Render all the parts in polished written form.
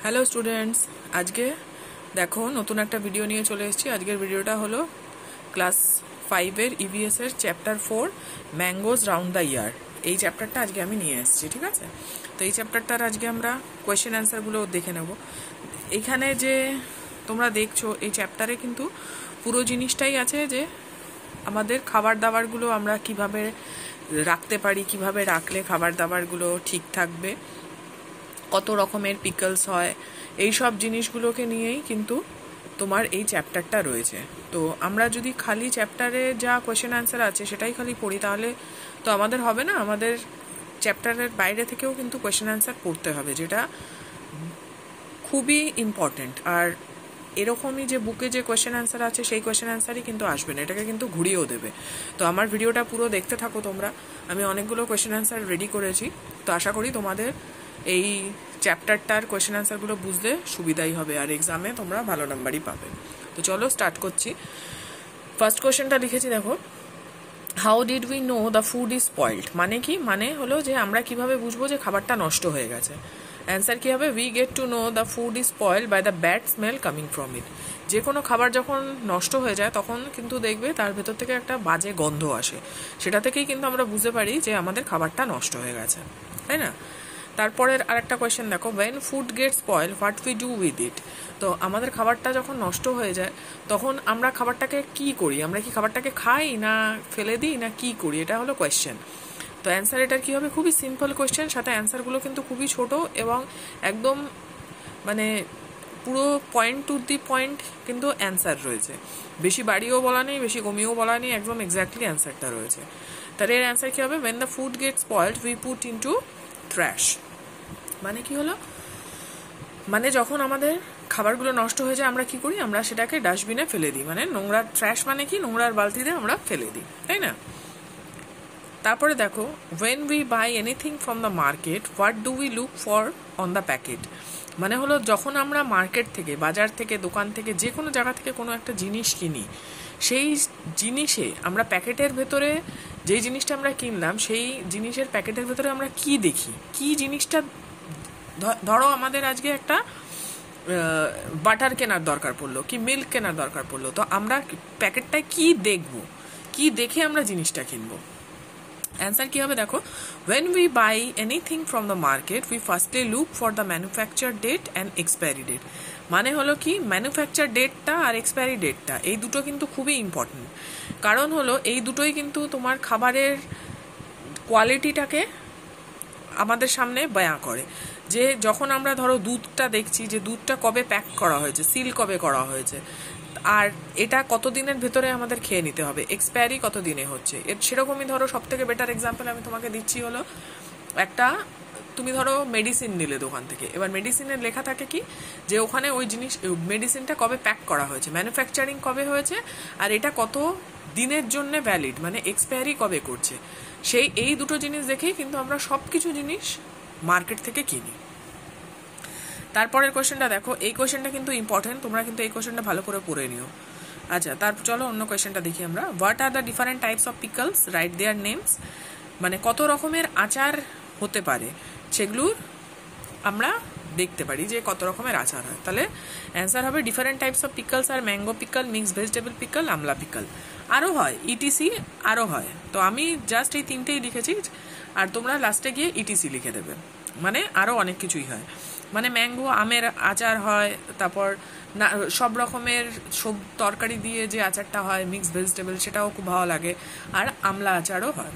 Hello students, আজকে দেখো নতুন একটা ভিডিও নিয়ে চলে এসেছি। আজকের ভিডিওটা হলো ক্লাস 5-এর ইভিএস এর চ্যাপ্টার 4 ম্যাঙ্গোজ রাউন্ড দ্য ইয়ার। এই চ্যাপ্টারটা আজকে আমি নিয়ে এসেছি, ঠিক আছে? তো এই চ্যাপ্টারটার আজকে আমরা কোয়েশ্চেন অ্যান্সারগুলো দেখে নেব। এখানে যে তোমরা দেখছো এই চ্যাপ্টারে কিন্তু পুরো জিনিসটাই আছে যে আমাদের খাবার দাবারগুলো আমরা কিভাবে রাখতে পারি, কিভাবে রাখলে খাবার দাবারগুলো ঠিক থাকবে, কত রকমের পিকলস হয়, এই সব জিনিসগুলোকে নিয়েই কিন্তু তোমার এই চ্যাপ্টারটা রয়েছে। তো আমরা যদি খালি চ্যাপ্টারে যা কোয়েশ্চেন অ্যান্সার আছে সেটাই খালি পড়ি তাহলে তো আমাদের হবে না। আমাদের চ্যাপ্টারের বাইরে থেকেও কিন্তু কোয়েশ্চেন অ্যান্সার পড়তে হবে, যেটা খুবই ইম্পর্টেন্ট। আর এরকমই যে বুকে যে কোয়েশ্চেন অ্যান্সার আছে সেই কোয়েশ্চেন অ্যান্সারই কিন্তু আসবে না, এটাকে কিন্তু ঘুরিয়েও দেবে। তো আমার ভিডিওটা পুরো দেখতে থাকো তোমরা। আমি অনেকগুলো কোয়েশ্চেন অ্যান্সার রেডি করেছি, তো আশা করি তোমাদের এই চ্যাপ্টারটার কোয়েশ্চেন অ্যান্সারগুলো বুঝতে সুবিধাই হবে, আর এক্সামে তোমরা ভালো নাম্বারই পাবে। তো চলো স্টার্ট করছি। ফার্স্ট কোয়েশ্চেনটা লিখেছি, দেখো, how did we know the food is spoiled. মানে কি? মানে হলো যে আমরা কিভাবে বুঝবো যে খাবারটা নষ্ট হয়ে গেছে। অ্যান্সার কি হবে? We get to know the food is spoiled by the bad smell coming from it. যে কোনো খাবার যখন নষ্ট হয়ে যায় তখন কিন্তু দেখবে তার ভেতর থেকে একটা বাজে গন্ধ আসে, সেটা থেকেই কিন্তু আমরা বুঝতে পারি যে আমাদের খাবারটা নষ্ট হয়ে গেছে, তাই না? তারপরের আরেকটা কোয়েশ্চেন দেখো, when food get spoil what we do with it. তো আমাদের খাবারটা যখন নষ্ট হয়ে যায় তখন আমরা খাবারটাকে কি করি? আমরা কি খাবারটাকে খাই, না ফেলে দিই, না কি করি? এটা হলো কোয়েশ্চেন। তো অ্যান্সার এটার কি হবে? খুবই সিম্পল কোয়েশ্চেন, সাথে অ্যান্সারগুলো কিন্তু খুবই ছোট এবং একদম মানে পুরো পয়েন্ট টু দি পয়েন্ট কিন্তু অ্যান্সার রয়েছে। বেশি বাড়িও বলা নেই, বেশি কমিয়েও বলা নেই, একদম এক্স্যাক্টলি অ্যান্সারটা রয়েছে। তাহলে এর অ্যান্সার কি হবে? When the food get spoiled we put into trash. মানে কি হলো? মানে যখন আমাদের খাবারগুলো নষ্ট হয়ে যায় আমরা কি করি? আমরা সেটাকে ডাস্টবিনে ফেলে দিই। মানে নোংরা, ট্র্যাশ মানে কি? নোংরার বালতিতে আমরা ফেলে দিই, তাই না? তারপরে দেখো, when we buy anything from the market what do we look for on the packet। মানে হলো যখন আমরা মার্কেট থেকে, বাজার থেকে, দোকান থেকে, যে কোনো জায়গা থেকে কোনো একটা জিনিস কিনি, সেই জিনিসে আমরা প্যাকেটের ভেতরে যেই জিনিসটা আমরা কিনলাম সেই জিনিসের প্যাকেটের ভেতরে আমরা কি দেখি, কি জিনিসটা। ধরো আমাদের আজকে একটা বাটার কেনার দরকার পড়লো, কি মিল্ক কেনার দরকার পড়লো, তো আমরা প্যাকেটটায় কি দেখবো, কি দেখে আমরা জিনিসটা কিনবো? অ্যান্সার কি হবে? দেখো, when we buy anything from the market we firstly look for the manufacture date and expiry date। মানে হলো কি, ম্যানুফ্যাকচার ডেটটা আর এক্সপায়ারি ডেটটা এই দুটো কিন্তু খুবই ইম্পর্টেন্ট। কারণ হলো এই দুটোই কিন্তু তোমার খাবারের কোয়ালিটিটাকে আমাদের সামনে বয়ান করে। যে যখন আমরা ধরো দুধটা দেখছি যে দুধটা কবে প্যাক করা হয়েছে, সিল কবে করা হয়েছে, আর এটা কতদিনের ভেতরে আমাদের খেয়ে নিতে হবে, এক্সপায়ারি কত দিনে হচ্ছে। সেরকমই ধরো সব থেকে বেটার এক্সাম্পল আমি তোমাকে দিচ্ছি হলো, একটা তুমি ধরো মেডিসিন নিলে দোকান থেকে, এবার মেডিসিনের লেখা থাকে কি যে ওখানে ওই জিনিস, মেডিসিনটা কবে প্যাক করা হয়েছে, ম্যানুফ্যাকচারিং কবে হয়েছে, আর এটা কত দিনের জন্য ভ্যালিড, মানে এক্সপায়ারি কবে করছে। সেই এই দুটো জিনিস দেখেই কিন্তু আমরা সব কিছু জিনিস মার্কেট থেকে কিনি। তারপরের কোয়েশ্চেনটা দেখো, এই কোয়েশ্চেনটা কিন্তু ইম্পর্টেন্ট, তোমরা কিন্তু এই কোয়েশ্চেনটা ভালো করে পড়ে নিও। আচ্ছা, তারপর চলো অন্য কোয়েশ্চেনটা দেখি আমরা। What are the different types of pickles, right their names. মানে কত রকমের আচার হতে পারে সেগুলোর আমরা দেখতে পারি যে কত রকমের আচার হয়। তাহলে অ্যান্সার হবে ডিফারেন্ট টাইপস অফ পিকলস আর mango pickle, mix vegetable pickle, amla pickle. আরও হয় ইটিসি, আরও হয়। তো আমি জাস্ট এই তিনটেই লিখেছি, আর তোমরা লাস্টে গিয়ে ইটিসি লিখে দেবে। মানে আরও অনেক কিছুই হয়। মানে ম্যাঙ্গো, আমের আচার হয়, তারপর না সব রকমের সব তরকারি দিয়ে যে আচারটা হয় মিক্স ভেজিটেবল, সেটাও খুব ভালো লাগে। আর আমলা আচারও হয়,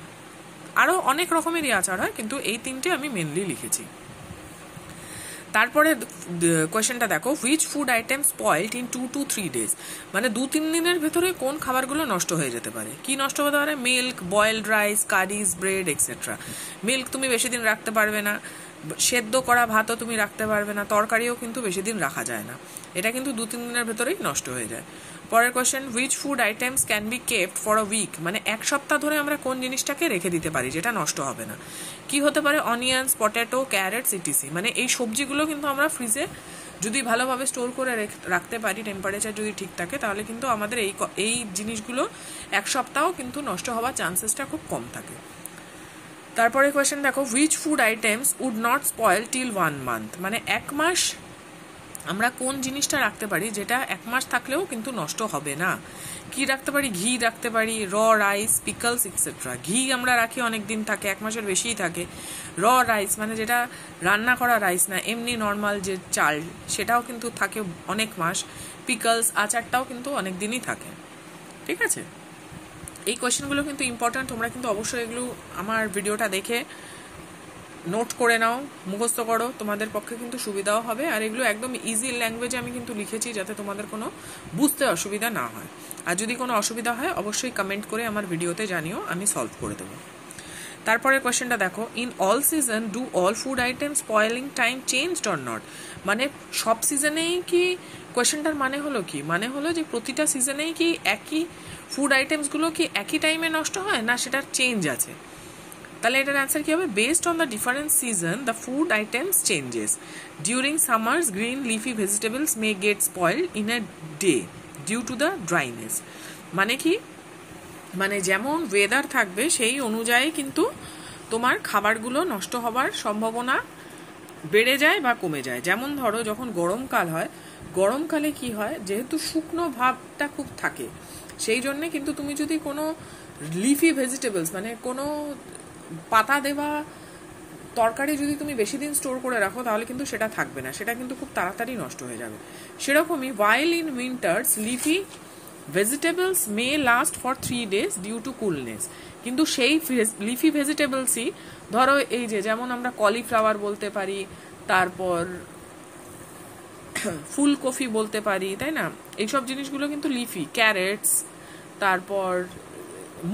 আরও অনেক রকমেরই আচার হয়, কিন্তু এই তিনটে আমি মেনলি লিখেছি। তারপরে কোয়েশ্চেনটা দেখো, which food item spoiled in 2 to 3 days। মানে 2-3 দিনের ভেতরে কোন খাবারগুলো নষ্ট হয়ে যেতে পারে? কি নষ্ট হতে পারে? Milk, boiled rice, curries, bread etcetera. Milk তুমি বেশি দিন রাখতে পারবে না, সেদ্ধ করা ভাতও তুমি রাখতে পারবে না, তরকারিও কিন্তু বেশি দিন রাখা যায় না, এটা কিন্তু 2-3 দিনের ভেতরেই নষ্ট হয়ে যায়। পরের question, which food items can be kept for a week. মানে এক সপ্তাহ ধরে আমরা কোন জিনিসটাকে রেখে দিতে পারি যেটা নষ্ট হবে না? কি হতে পারে? Onions, potato, carats etc. মানে এই সবজিগুলো কিন্তু আমরা ফ্রিজে যদি ভালোভাবে স্টোর করে রাখতে পারি, টেম্পারেচার যদি ঠিক থাকে, তাহলে কিন্তু আমাদের এই জিনিসগুলো এক সপ্তাহ কিন্তু নষ্ট হওয়ার চান্সেসটা খুব কম থাকে। তারপরে কোয়েশ্চেন দেখো, which food items would not spoil till 1 month। মানে 1 মাস আমরা কোন জিনিসটা রাখতে পারি যেটা 1 মাস থাকলেও কিন্তু নষ্ট হবে না? কি রাখতে পারি? ঘি রাখতে পারি, র রাইস, পিকলস এক্সেট্রা। ঘি আমরা রাখি অনেক দিন থাকে, 1 মাসের বেশিই থাকে। র রাইস মানে যেটা রান্না করা রাইস না, এমনি নর্মাল যে চাল, সেটাও কিন্তু থাকে অনেক মাস। পিকলস, আচারটাও কিন্তু অনেক দিনই থাকে। ঠিক আছে, এই কোয়েশ্চেনগুলো কিন্তু ইম্পর্ট্যান্ট। তোমরা কিন্তু অবশ্যই এগুলো আমার ভিডিওটা দেখে নোট করে নাও, মুখস্থ করো, তোমাদের পক্ষে কিন্তু সুবিধাও হবে। আর এগুলো একদম ইজি ল্যাঙ্গুয়েজে আমি কিন্তু লিখেছি, যাতে তোমাদের কোনো বুঝতে অসুবিধা না হয়। আর যদি কোনো অসুবিধা হয় অবশ্যই কমেন্ট করে আমার ভিডিওতে জানিও, আমি সলভ করে দেবো। তারপরে কোয়েশ্চেনটা দেখো, in all season do all food item spoiling time changed or not? মানে সব সিজনেই কি, কোয়েশ্চেনটার মানে হলো কি, মানে হলো যে প্রতিটা সিজনেই কি একই ফুড আইটেমসগুলো কি একই টাইমে নষ্ট হয়, না সেটার চেঞ্জ আছে? তাহলে এটার অ্যান্সার কি হবে? Based on the different season the food items changes. During summers green leafy vegetables may get spoiled in a day due to the dryness. মানে কি, মানে যেমন ওয়েদার থাকবে সেই অনুযায়ী কিন্তু তোমার খাবারগুলো নষ্ট হবার সম্ভাবনা বেড়ে যায় বা কমে যায়। যেমন ধরো যখন গরমকাল হয়, গরমকালে কি হয়, যেহেতু শুকনো ভাবটা খুব থাকে, সেই জন্যে কিন্তু তুমি যদি কোনো লিফি ভেজিটেবলস মানে কোনো পাতা দেওয়া তরকারি যদি তুমি বেশি দিন স্টোর করে রাখো, তাহলে কিন্তু সেটা থাকবে না, সেটা কিন্তু খুব তাড়াতাড়ি নষ্ট হয়ে যাবে। সেরকমই while in winters leafy vegetables may last for 3 days due to coolness। কিন্তু সেই লিফি ভেজিটেবলসই ধরো এই যে যেমন আমরা কলিফ্লাওয়ার বলতে পারি, তারপর ফুলকপি বলতে পারি, তাই না? এইসব জিনিসগুলো কিন্তু লিফি, ক্যারেটস, তারপর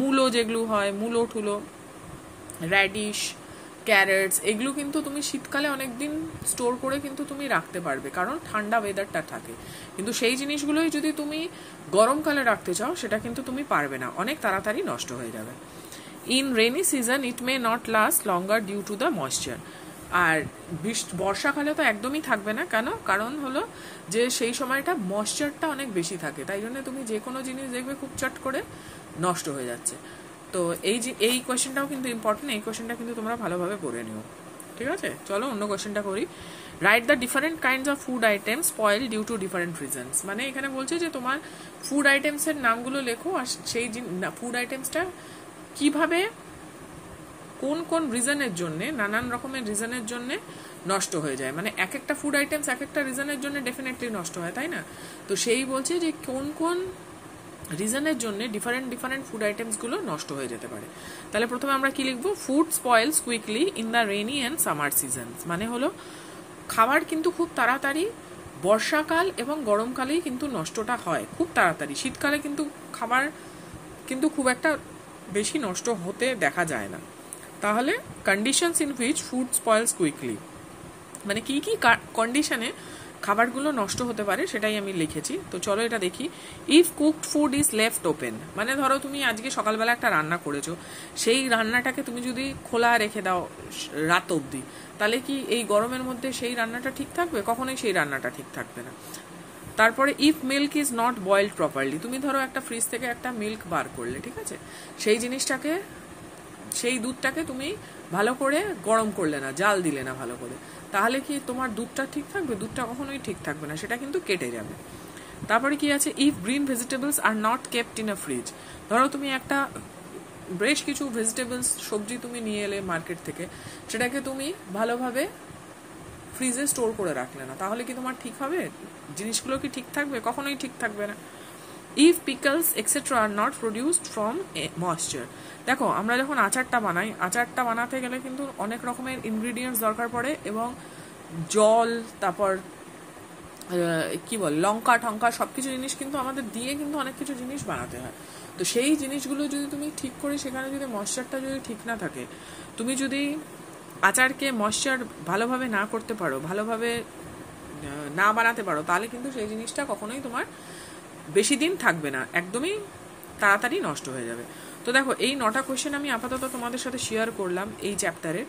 মূলো যেগুলো হয়, মূলো ঠুলো, র্যাডিশ, ক্যারেটস, এগুলো কিন্তু তুমি শীতকালে অনেকদিন স্টোর করে কিন্তু তুমি রাখতে পারবে, কারণ ঠান্ডা ওয়েদারটা থাকে। কিন্তু সেই জিনিসগুলোই যদি তুমি গরমকালে রাখতে চাও, সেটা কিন্তু তুমি পারবে না, অনেক তাড়াতাড়ি নষ্ট হয়ে যাবে। In rainy season it may not last longer due to the moisture. আর বর্ষাকালে তো একদমই থাকবে না, কেন? কারণ হলো যে সেই সময়টা ময়েশ্চারটা অনেক বেশি থাকে, তাই জন্য তুমি যে কোনো জিনিস দেখবে খুব চট করে নষ্ট হয়ে যাচ্ছে। তো এই কোয়েশ্চেনটাও কিন্তু ইম্পর্টেন্ট, এই কোয়েশ্চেনটা কিন্তু তোমরা ভালোভাবে পড়ে নিও। ঠিক আছে, চলো অন্য কোয়েশ্চেনটা করি। Right the different kinds of food item spoil due to different reasons. মানে এখানে বলছে যে তোমার ফুড আইটেমসের নামগুলো লেখো, আর সেই ফুড আইটেমসটা কিভাবে কোন কোন রিজনের জন্য, নানান রকমের রিজনের জন্য নষ্ট হয়ে যায়। মানে এক একটা ফুড আইটেমস এক একটা রিজনের জন্য ডেফিনেটলি নষ্ট হয়, তাই না? তো সেই বলছে যে কোন কোন রিজনের জন্য ডিফারেন্ট ডিফারেন্ট ফুড আইটেমসগুলো নষ্ট হয়ে যেতে পারে। তাহলে প্রথমে আমরা কি লিখবো? Food spoils quickly in the rainy and summer seasons. মানে হলো খাবার কিন্তু খুব তাড়াতাড়ি বর্ষাকাল এবং গরমকালেই কিন্তু নষ্টটা হয় খুব তাড়াতাড়ি। শীতকালে কিন্তু খাবার কিন্তু খুব একটা বেশি নষ্ট হতে দেখা যায় না। তাহলে conditions in which food spoils quickly, মানে কি কি কন্ডিশনে খাবারগুলো নষ্ট হতে পারে সেটাই আমি লিখেছি। তো চলো এটা দেখি। If cooked food is left open, মানে ধরো তুমি আজকে সকালবেলা একটা রান্না করেছো, সেই রান্নাটাকে তুমি যদি খোলা রেখে দাও রাত অবধি, তাহলে কি এই গরমের মধ্যে সেই রান্নাটা ঠিক থাকবে? কখনোই সেই রান্নাটা ঠিক থাকবে না। তারপরে if milk is not boiled properly, তুমি ধরো একটা ফ্রিজ থেকে একটা মিল্ক বার করলে, ঠিক আছে, সেই জিনিসটাকে, সেই দুধটাকে তুমি ভালো করে গরম করলে না, জাল দিলে না ভালো করে, তাহলে কি তোমার দুধটা ঠিক থাকবে? দুধটা কখনোই ঠিক থাকবে না, সেটা কিন্তু কেটে যাবে। তারপরে কি আছে? If green vegetables are not kept in a fridge, ধরো তুমি একটা বেশ কিছু ভেজিটেবলস, সবজি তুমি নিয়ে এলে মার্কেট থেকে, সেটাকে তুমি ভালোভাবে ফ্রিজে স্টোর করে রাখলে না, তাহলে কি তোমার ঠিক হবে? জিনিসগুলো কি ঠিক থাকবে? কখনোই ঠিক থাকবে না। If pickles etcetera are not produced from moisture, দেখো আমরা যখন আচারটা বানাই, আচারটা বানাতে গেলে কিন্তু অনেক রকমের ইনগ্রিডিয়েন্টস দরকার পড়ে, এবং জল, তারপর কি বল, লঙ্কা টঙ্কা সব কিছু জিনিস কিন্তু আমাদের দিয়ে কিন্তু অনেক কিছু জিনিস বানাতে হয়। তো সেই জিনিসগুলো যদি তুমি ঠিক করে, সেখানে যদি ময়েশ্চারটা যদি ঠিক না থাকে, তুমি যদি আচারকে ময়েশ্চার ভালোভাবে না করতে পারো, ভালোভাবে না বানাতে পারো, তাহলে কিন্তু সেই জিনিসটা কখনোই তোমার বেশি দিন থাকবে না, একদমই তাড়াতাড়ি নষ্ট হয়ে যাবে। তো দেখো এই 9টা কোয়েশ্চেন আমি আপাতত তোমাদের সাথে শেয়ার করলাম এই চ্যাপ্টারে,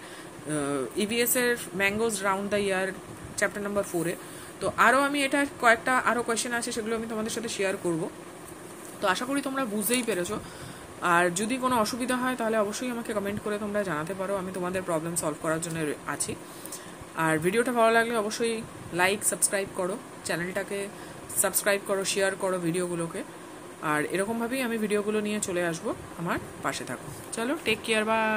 ইভিএস এর mangoes round the year chapter number 4-এ। তো আরও আমি এটা কয়েকটা আরও কোয়েশ্চেন আছে, সেগুলো আমি তোমাদের সাথে শেয়ার করব। তো আশা করি তোমরা বুঝতেই পেরেছো। আর যদি কোনো অসুবিধা হয় তাহলে অবশ্যই আমাকে কমেন্ট করে তোমরা জানাতে পারো, আমি তোমাদের প্রবলেম সলভ করার জন্য আছি। আর ভিডিওটা ভালো লাগলে অবশ্যই লাইক সাবস্ক্রাইব করো, চ্যানেলটাকে সাবস্ক্রাইব করো, শেয়ার করো ভিডিওগুলোকে। আর এরকমভাবেই আমি ভিডিওগুলো নিয়ে চলে আসবো, আমার পাশে থাকো। চলো, টেক কেয়ার, বাই।